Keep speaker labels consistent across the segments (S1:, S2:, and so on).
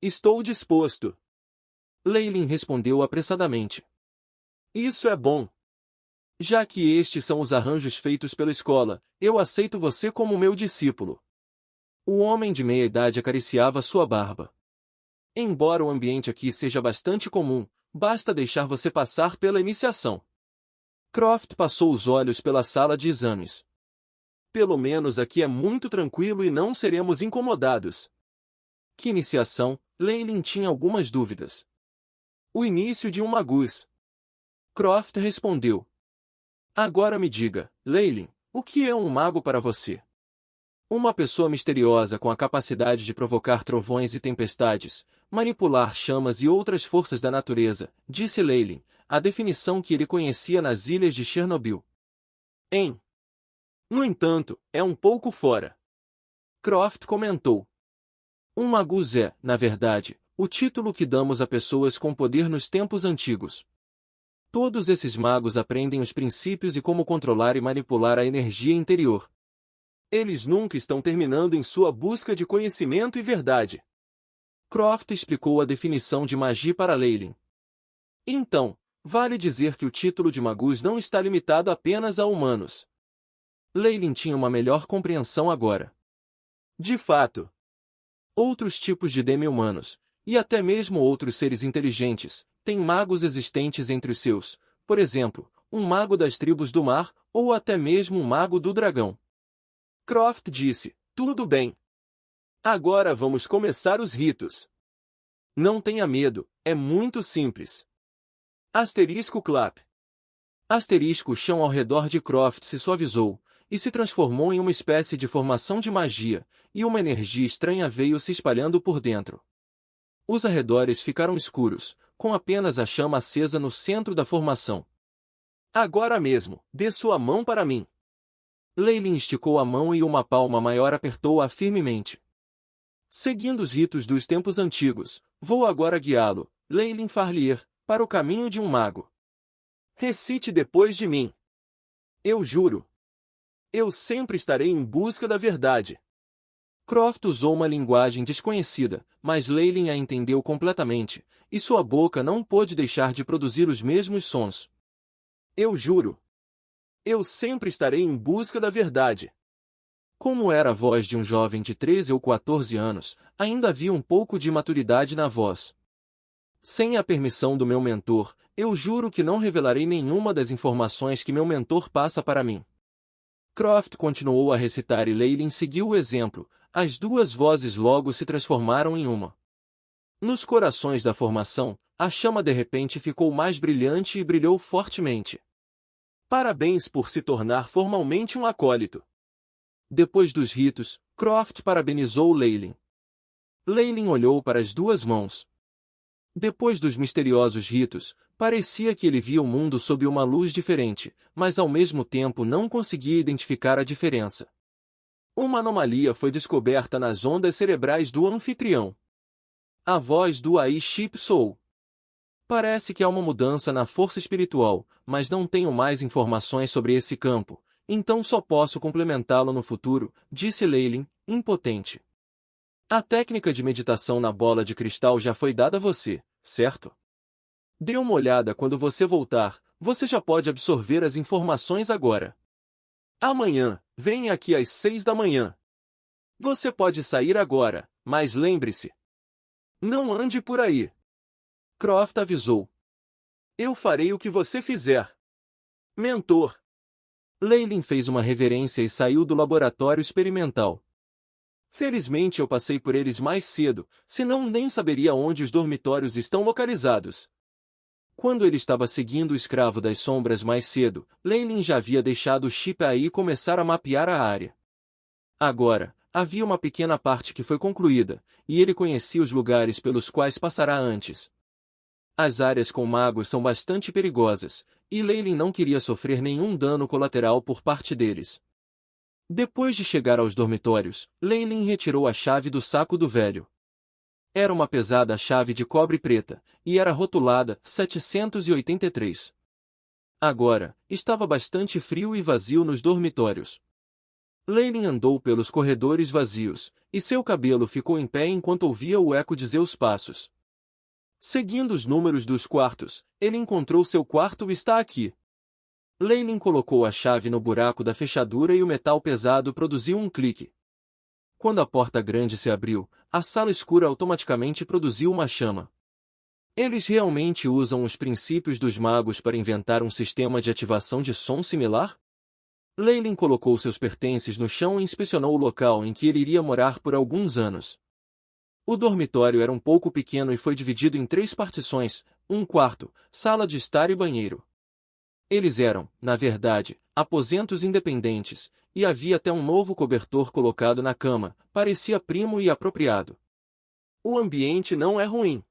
S1: Estou disposto. Leilin respondeu apressadamente. Isso é bom. Já que estes são os arranjos feitos pela escola, eu aceito você como meu discípulo. O homem de meia idade acariciava sua barba. Embora o ambiente aqui seja bastante comum, basta deixar você passar pela iniciação. Croft passou os olhos pela sala de exames. Pelo menos aqui é muito tranquilo e não seremos incomodados. Que iniciação? Leilin tinha algumas dúvidas. O início de um magus. Croft respondeu. Agora me diga, Leilin, o que é um mago para você? Uma pessoa misteriosa com a capacidade de provocar trovões e tempestades, manipular chamas e outras forças da natureza, disse Leilin, a definição que ele conhecia nas ilhas de Chernobyl. No entanto, é um pouco fora. Croft comentou. Um magus é, na verdade, o título que damos a pessoas com poder nos tempos antigos. Todos esses magos aprendem os princípios e como controlar e manipular a energia interior. Eles nunca estão terminando em sua busca de conhecimento e verdade. Croft explicou a definição de magia para Leilin. Então, vale dizer que o título de magus não está limitado apenas a humanos. Leilin tinha uma melhor compreensão agora. De fato, outros tipos de demi-humanos, e até mesmo outros seres inteligentes, têm magos existentes entre os seus, por exemplo, um mago das tribos do mar, ou até mesmo um mago do dragão. Croft disse, tudo bem. Agora vamos começar os ritos. Não tenha medo, é muito simples. Asterisco clap. Asterisco o chão ao redor de Croft se suavizou, e se transformou em uma espécie de formação de magia, e uma energia estranha veio se espalhando por dentro. Os arredores ficaram escuros, com apenas a chama acesa no centro da formação. Agora mesmo, dê sua mão para mim. Leilin esticou a mão e uma palma maior apertou-a firmemente. Seguindo os ritos dos tempos antigos, vou agora guiá-lo, Leilin Farlier, para o caminho de um mago. Recite depois de mim. Eu juro. Eu sempre estarei em busca da verdade. Croft usou uma linguagem desconhecida, mas Leilin a entendeu completamente, e sua boca não pôde deixar de produzir os mesmos sons. Eu juro. Eu sempre estarei em busca da verdade. Como era a voz de um jovem de 13 ou 14 anos, ainda havia um pouco de maturidade na voz. Sem a permissão do meu mentor, eu juro que não revelarei nenhuma das informações que meu mentor passa para mim. Croft continuou a recitar e Leilin seguiu o exemplo, as duas vozes logo se transformaram em uma. Nos corações da formação, a chama de repente ficou mais brilhante e brilhou fortemente. Parabéns por se tornar formalmente um acólito. Depois dos ritos, Croft parabenizou Leilin. Leilin olhou para as duas mãos. Depois dos misteriosos ritos, parecia que ele via o mundo sob uma luz diferente, mas ao mesmo tempo não conseguia identificar a diferença. Uma anomalia foi descoberta nas ondas cerebrais do anfitrião. A voz do Ai Ship Soul. Parece que há uma mudança na força espiritual, mas não tenho mais informações sobre esse campo, então só posso complementá-lo no futuro, disse Leilin, impotente. A técnica de meditação na bola de cristal já foi dada a você, certo? Dê uma olhada quando você voltar, você já pode absorver as informações agora. Amanhã, venha aqui às 6 da manhã. Você pode sair agora, mas lembre-se. Não ande por aí. Croft avisou. Eu farei o que você fizer. Mentor. Leilin fez uma reverência e saiu do laboratório experimental. Felizmente eu passei por eles mais cedo, senão nem saberia onde os dormitórios estão localizados. Quando ele estava seguindo o escravo das sombras mais cedo, Leilin já havia deixado o chip aí e começar a mapear a área. Agora, havia uma pequena parte que foi concluída, e ele conhecia os lugares pelos quais passará antes. As áreas com magos são bastante perigosas, e Leilin não queria sofrer nenhum dano colateral por parte deles. Depois de chegar aos dormitórios, Leilin retirou a chave do saco do velho. Era uma pesada chave de cobre preta, e era rotulada 783. Agora, estava bastante frio e vazio nos dormitórios. Leilin andou pelos corredores vazios, e seu cabelo ficou em pé enquanto ouvia o eco de seus passos. Seguindo os números dos quartos, ele encontrou seu quarto está aqui. Leilin colocou a chave no buraco da fechadura e o metal pesado produziu um clique. Quando a porta grande se abriu, a sala escura automaticamente produziu uma chama. Eles realmente usam os princípios dos magos para inventar um sistema de ativação de som similar? Leilin colocou seus pertences no chão e inspecionou o local em que ele iria morar por alguns anos. O dormitório era um pouco pequeno e foi dividido em 3 partições, um quarto, sala de estar e banheiro. Eles eram, na verdade, aposentos independentes, e havia até um novo cobertor colocado na cama, parecia primo e apropriado. O ambiente não é ruim.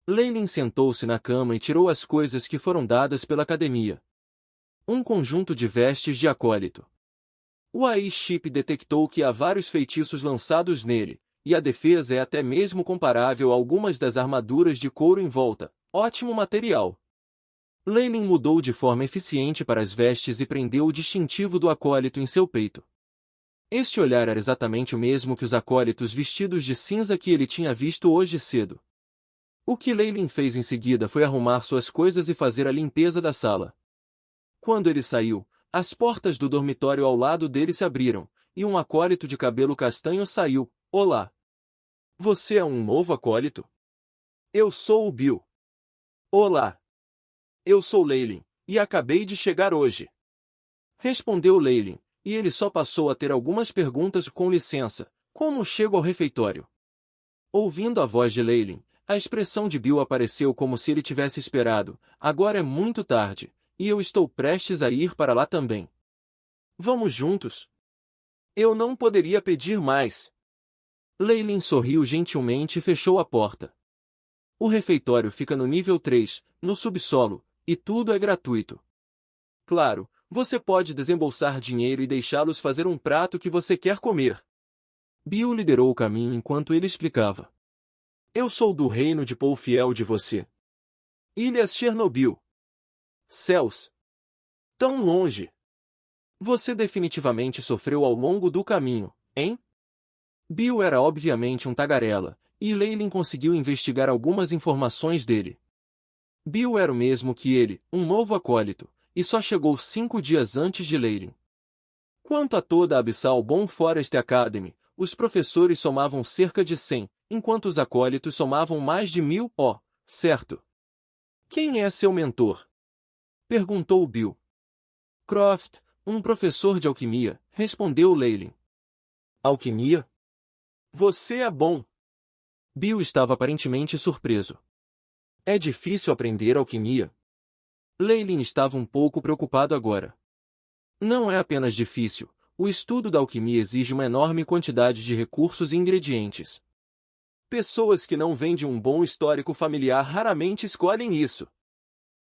S1: Leilin sentou-se na cama e tirou as coisas que foram dadas pela academia. Um conjunto de vestes de acólito. O AI-chip detectou que há vários feitiços lançados nele, e a defesa é até mesmo comparável a algumas das armaduras de couro em volta. Ótimo material. Leilin mudou de forma eficiente para as vestes e prendeu o distintivo do acólito em seu peito. Este olhar era exatamente o mesmo que os acólitos vestidos de cinza que ele tinha visto hoje cedo. O que Leilin fez em seguida foi arrumar suas coisas e fazer a limpeza da sala. Quando ele saiu, as portas do dormitório ao lado dele se abriram, e um acólito de cabelo castanho saiu. Olá! Você é um novo acólito? Eu sou o Bill. Olá! Eu sou Leilin, e acabei de chegar hoje. Respondeu Leilin, e ele só passou a ter algumas perguntas com licença, como chego ao refeitório. Ouvindo a voz de Leilin, a expressão de Bill apareceu como se ele tivesse esperado. Agora é muito tarde, e eu estou prestes a ir para lá também. Vamos juntos? Eu não poderia pedir mais. Leilin sorriu gentilmente e fechou a porta. O refeitório fica no nível 3, no subsolo, e tudo é gratuito. Claro, você pode desembolsar dinheiro e deixá-los fazer um prato que você quer comer. Bill liderou o caminho enquanto ele explicava. Eu sou do reino de Paul fiel de você. Ilhas Chernobyl. Céus. Tão longe. Você definitivamente sofreu ao longo do caminho, hein? Bill era obviamente um tagarela, e Leilin conseguiu investigar algumas informações dele. Bill era o mesmo que ele, um novo acólito, e só chegou 5 dias antes de Leilin. Quanto a toda a Abyssal Bone Forest Academy, os professores somavam cerca de 100, enquanto os acólitos somavam mais de 1000, certo? Quem é seu mentor? Perguntou Bill. Croft, um professor de alquimia, respondeu Leilin. Alquimia? Você é bom. Bill estava aparentemente surpreso. É difícil aprender alquimia? Leilin estava um pouco preocupado agora. Não é apenas difícil, o estudo da alquimia exige uma enorme quantidade de recursos e ingredientes. Pessoas que não vêm de um bom histórico familiar raramente escolhem isso.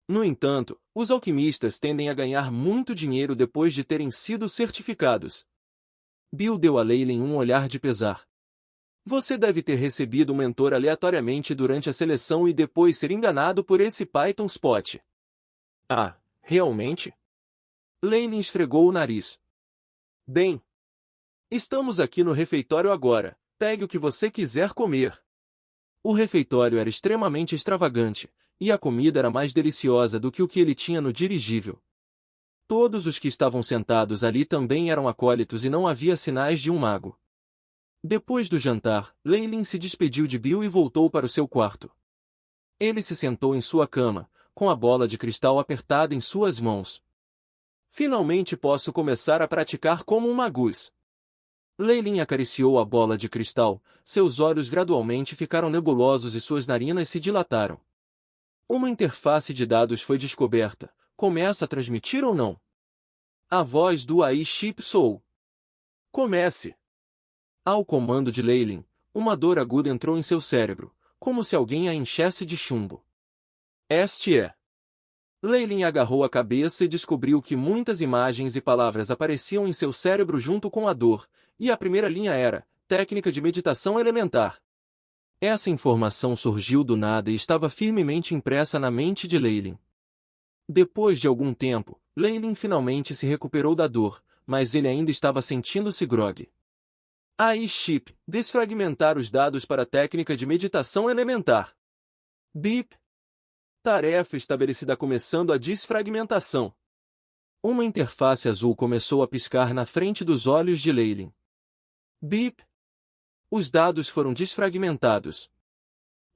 S1: No entanto, os alquimistas tendem a ganhar muito dinheiro depois de terem sido certificados. Bill deu a Leilin um olhar de pesar. Você deve ter recebido um mentor aleatoriamente durante a seleção e depois ser enganado por esse Python Spot. Ah, realmente? Leilin esfregou o nariz. Bem, estamos aqui no refeitório agora. Pegue o que você quiser comer. O refeitório era extremamente extravagante, e a comida era mais deliciosa do que o que ele tinha no dirigível. Todos os que estavam sentados ali também eram acólitos e não havia sinais de um mago. Depois do jantar, Leilin se despediu de Bill e voltou para o seu quarto. Ele se sentou em sua cama, com a bola de cristal apertada em suas mãos. Finalmente posso começar a praticar como um magus. Leilin acariciou a bola de cristal, seus olhos gradualmente ficaram nebulosos e suas narinas se dilataram. Uma interface de dados foi descoberta. Começa a transmitir ou não? A voz do AI-chip soou. Comece. Ao comando de Leilin, uma dor aguda entrou em seu cérebro, como se alguém a enchesse de chumbo. Este é. Leilin agarrou a cabeça e descobriu que muitas imagens e palavras apareciam em seu cérebro junto com a dor, e a primeira linha era, técnica de meditação elementar. Essa informação surgiu do nada e estava firmemente impressa na mente de Leilin. Depois de algum tempo, Leilin finalmente se recuperou da dor, mas ele ainda estava sentindo-se grogue. AI-chip, desfragmentar os dados para a técnica de meditação elementar. BIP. Tarefa estabelecida começando a desfragmentação. Uma interface azul começou a piscar na frente dos olhos de Leylin. BIP. Os dados foram desfragmentados.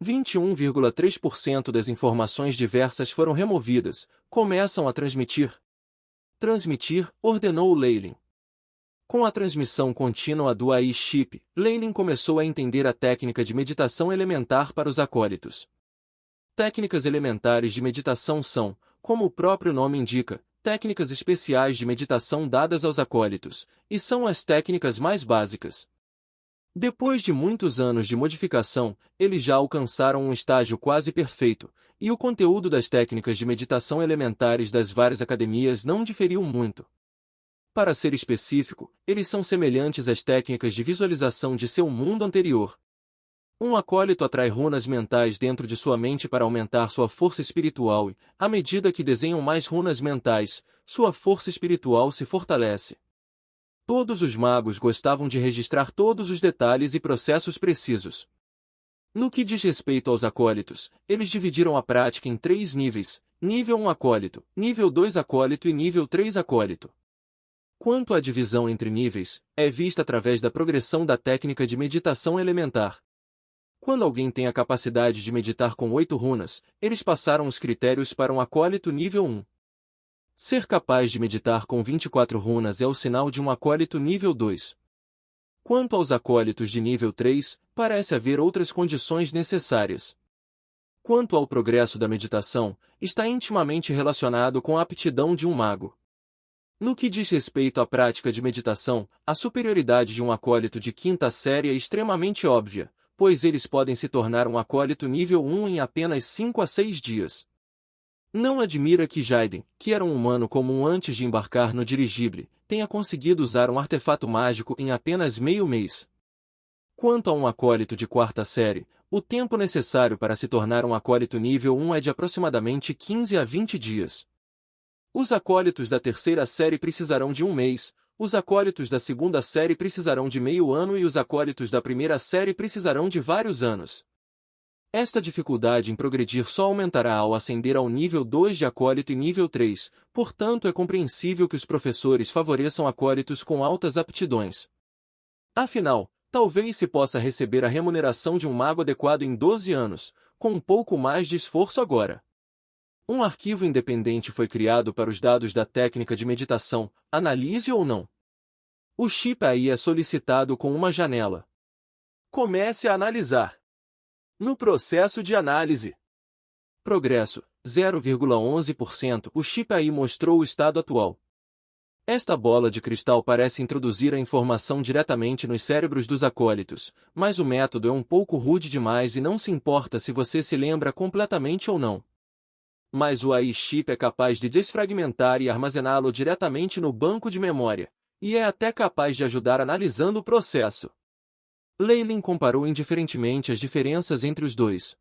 S1: 21,3% das informações diversas foram removidas. Começam a transmitir. Transmitir, ordenou Leylin. Com a transmissão contínua do AI-chip, Leylin começou a entender a técnica de meditação elementar para os acólitos. Técnicas elementares de meditação são, como o próprio nome indica, técnicas especiais de meditação dadas aos acólitos, e são as técnicas mais básicas. Depois de muitos anos de modificação, eles já alcançaram um estágio quase perfeito, e o conteúdo das técnicas de meditação elementares das várias academias não diferiu muito. Para ser específico, eles são semelhantes às técnicas de visualização de seu mundo anterior. Um acólito atrai runas mentais dentro de sua mente para aumentar sua força espiritual e, à medida que desenham mais runas mentais, sua força espiritual se fortalece. Todos os magos gostavam de registrar todos os detalhes e processos precisos. No que diz respeito aos acólitos, eles dividiram a prática em 3 níveis: nível 1 acólito, nível 2 acólito e nível 3 acólito. Quanto à divisão entre níveis, é vista através da progressão da técnica de meditação elementar. Quando alguém tem a capacidade de meditar com 8 runas, eles passaram os critérios para um acólito nível 1. Ser capaz de meditar com 24 runas é o sinal de um acólito nível 2. Quanto aos acólitos de nível 3, parece haver outras condições necessárias. Quanto ao progresso da meditação, está intimamente relacionado com a aptidão de um mago. No que diz respeito à prática de meditação, a superioridade de um acólito de 5ª série é extremamente óbvia, pois eles podem se tornar um acólito nível 1 em apenas 5 a 6 dias. Não admira que Jaiden, que era um humano comum antes de embarcar no dirigível, tenha conseguido usar um artefato mágico em apenas meio mês. Quanto a um acólito de 4ª série, o tempo necessário para se tornar um acólito nível 1 é de aproximadamente 15 a 20 dias. Os acólitos da 3ª série precisarão de 1 mês, os acólitos da 2ª série precisarão de meio ano e os acólitos da 1ª série precisarão de vários anos. Esta dificuldade em progredir só aumentará ao ascender ao nível 2 de acólito e nível 3, portanto é compreensível que os professores favoreçam acólitos com altas aptidões. Afinal, talvez se possa receber a remuneração de um mago adequado em 12 anos, com um pouco mais de esforço agora. Um arquivo independente foi criado para os dados da técnica de meditação, analise ou não. O chip AI é solicitado com uma janela. Comece a analisar. No processo de análise. Progresso, 0,11%. O chip AI mostrou o estado atual. Esta bola de cristal parece introduzir a informação diretamente nos cérebros dos acólitos, mas o método é um pouco rude demais e não se importa se você se lembra completamente ou não. Mas o AI-chip é capaz de desfragmentar e armazená-lo diretamente no banco de memória, e é até capaz de ajudar analisando o processo. Leylin comparou indiferentemente as diferenças entre os dois.